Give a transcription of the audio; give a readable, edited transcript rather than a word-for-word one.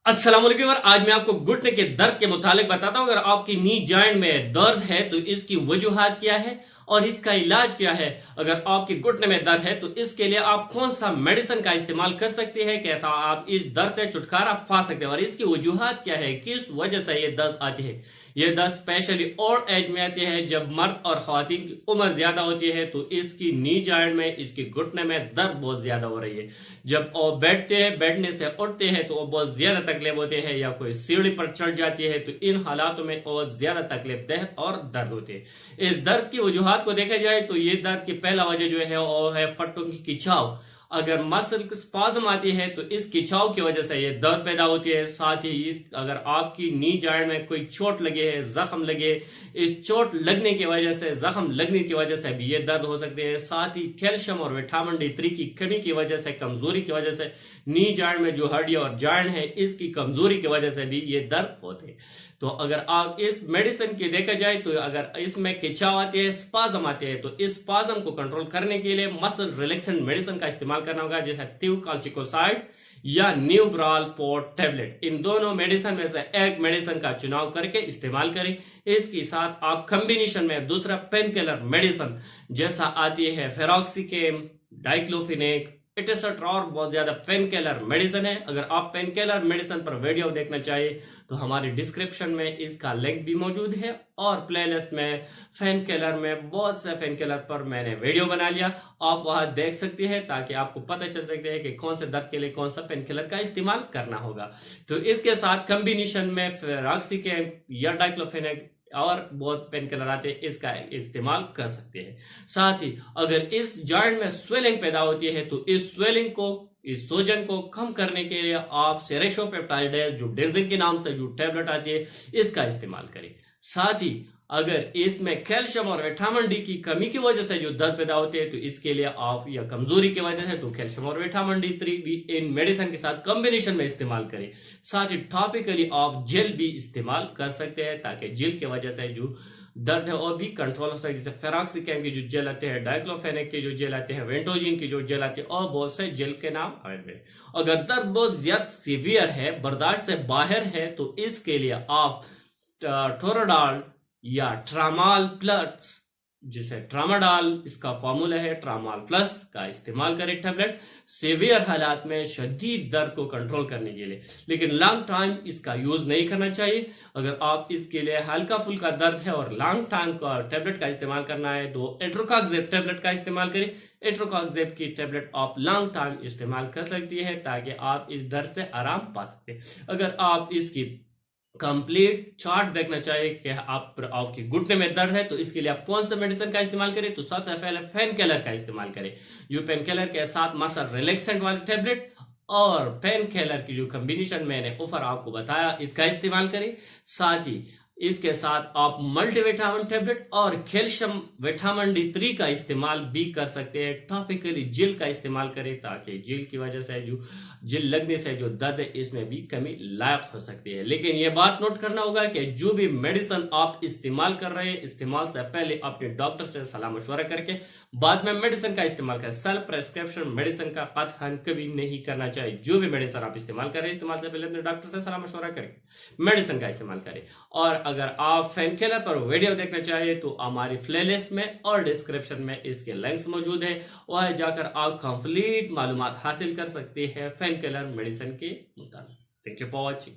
अस्सलाम वालेकुम। आज मैं आपको घुटने के दर्द के मुतालिक बताता हूं। अगर आपकी नी जॉइंट में दर्द है तो इसकी वजूहात क्या है और इसका इलाज क्या है। अगर आपके घुटने में दर्द है तो इसके लिए आप कौन सा मेडिसिन का इस्तेमाल कर सकते हैं, कहता आप इस दर्द से छुटकारा पा सकते हैं और इसकी वजूहात क्या है, किस वजह से ये दर्द आती है। ये दर्द स्पेशली ओल्ड एज में आती है, जब मर्द और खवातीन की उम्र ज्यादा होती है तो इसकी नी जॉइंट में, इसके घुटने में दर्द बहुत ज्यादा हो रही है। जब वो बैठते हैं, बैठने से उठते हैं तो वो बहुत ज्यादा तकलीफ होते हैं, या कोई सीढ़ी पर चढ़ जाती है तो इन हालातों में बहुत ज्यादा तकलीफ देह और दर्द होते हैं। इस दर्द की वजूहात को देखा जाए तो ये दर्द की पहला वजह जो है वो है पट्टों की खिंचाव। अगर मसल स्पाज्म आती है तो इस खिंचाव की वजह से ये दर्द पैदा होती है। साथ ही इस अगर आपकी नी जॉइंट में कोई चोट लगे है, जख्म लगे, इस चोट लगने की वजह से, जख्म लगने की वजह से भी ये दर्द हो सकते हैं। साथ ही कैल्शियम और विटामिन D3 की कमी की वजह से, कमजोरी की वजह से, नी जॉइंट में जो हड्डी और जॉइंट है इसकी कमजोरी की वजह से भी ये दर्द होते हैं। तो अगर आप इस मेडिसिन की देखा जाए तो अगर इसमें खिंचाव आती है, स्पाज्म आते हैं, तो इस स्पाज्म को कंट्रोल करने के लिए मसल रिलैक्सेंट मेडिसिन का इस्तेमाल करना होगा, जैसे थियोकाल्चिकोसाइड या न्यूब्रालपोर्ट टेबलेट। इन दोनों मेडिसिन में से एक मेडिसिन का चुनाव करके इस्तेमाल करें। इसके साथ आप कॉम्बिनेशन में दूसरा पेन किलर मेडिसिन जैसा आती है फेरोक्सिकेम, डाइक्लोफिनेक, एटसेट्रा और बहुत ज्यादा पेन किलर मेडिसिन है। अगर आप पेन किलर मेडिसिन पर वीडियो देखना चाहिए तो हमारी डिस्क्रिप्शन में इसका लिंक भी मौजूद है, और प्लेलिस्ट में पेन किलर में बहुत से पेन किलर पर मैंने वीडियो बना लिया, आप वहां देख सकते हैं ताकि आपको पता चल सकते हैं कि कौन से दर्द के लिए कौन सा पेन किलर का इस्तेमाल करना होगा। तो इसके साथ कॉम्बिनेशन में फेरोक्सिकेम या डाइक्लोफिनेक और बहुत पेन किलर आते हैं, इसका इस्तेमाल कर सकते हैं। साथ ही अगर इस जॉइंट में स्वेलिंग पैदा होती है तो इस स्वेलिंग को, इस सूजन को कम करने के लिए आप सेरेशोपेप्टाइडेज, जो डेंजिन के नाम से जो टेबलेट आती है, इसका इस्तेमाल करें। साथ ही अगर इसमें कैल्शियम और विटामिन डी की कमी की वजह से जो दर्द पैदा होते हैं तो इसके लिए आप, या कमजोरी की वजह से, तो कैल्शियम और विटामिन D3 भी इन मेडिसिन के साथ कॉम्बिनेशन में इस्तेमाल करें। साथ ही टॉपिकली आप जेल भी इस्तेमाल कर सकते हैं ताकि जेल की वजह से जो दर्द है और भी कंट्रोल हो सके। जैसे फेरोक्सिकेम की जो जेल आते हैं, डाइक्लोफेनेक की जो जेल आते हैं, वेंटोजिन की जो जेल आती है, और बहुत से जेल के नाम आए। अगर दर्द बहुत ज्यादा सीवियर है, बर्दाश्त से बाहर है, तो इसके लिए आप टोराडॉल या ट्रामाल प्लस, जिसे ट्रामाडॉल इसका फॉर्मूला है, ट्रामाल प्लस का इस्तेमाल करें टेबलेट सीवियर हालात में शदीद दर्द को कंट्रोल करने के लिए। लेकिन लॉन्ग टाइम इसका यूज नहीं करना चाहिए। अगर आप इसके लिए हल्का फुल्का दर्द है और लॉन्ग टाइम का टेबलेट का इस्तेमाल करना है तो एट्रोकाक्जेब टेबलेट का इस्तेमाल करें। एट्रोकाक्जेब की टेबलेट आप लॉन्ग टाइम इस्तेमाल कर सकती है ताकि आप इस दर्द से आराम पा सकते। अगर आप इसकी कंप्लीट चार्ट देखना चाहिए कि आपकी घुटने में दर्द है तो इसके लिए आप कौन सा मेडिसिन का इस्तेमाल करें, तो सबसे पहले पेन किलर का इस्तेमाल करें। जो पेन किलर के साथ मसल रिलैक्सेंट वाले टेबलेट और पेन किलर की जो कॉम्बिनेशन मैंने ऊपर आपको बताया, इसका इस्तेमाल करें। साथ ही इसके साथ आप मल्टीविटामिन टेबलेट और कैल्शियम विटामिन D3 का इस्तेमाल भी कर सकते हैं। टॉपिकली जेल का इस्तेमाल करें ताकि जेल की वजह से, जो जेल लगने से जो दर्द है, इसमें भी कमी लायक हो सकती है। लेकिन यह बात नोट करना होगा कि जो भी मेडिसिन आप इस्तेमाल कर रहे हैं, इस्तेमाल से पहले अपने डॉक्टर से सलाह मशवरा करके बाद में मेडिसिन का इस्तेमाल करें। सेल्फ प्रेस्क्रिप्शन मेडिसिन का कतई कभी नहीं करना चाहिए। जो भी मेडिसिन आप इस्तेमाल करें, इस्तेमाल से पहले अपने डॉक्टर से सलाह मशवरा करके मेडिसिन का इस्तेमाल करें। और अगर आप पेन किलर पर वीडियो देखना चाहिए तो हमारी प्लेलिस्ट में और डिस्क्रिप्शन में इसके लिंक्स मौजूद है, वहां जाकर आप कंप्लीट मालूमात हासिल कर सकते हैं पेन किलर मेडिसिन के मुताबिक। Thank you for watching.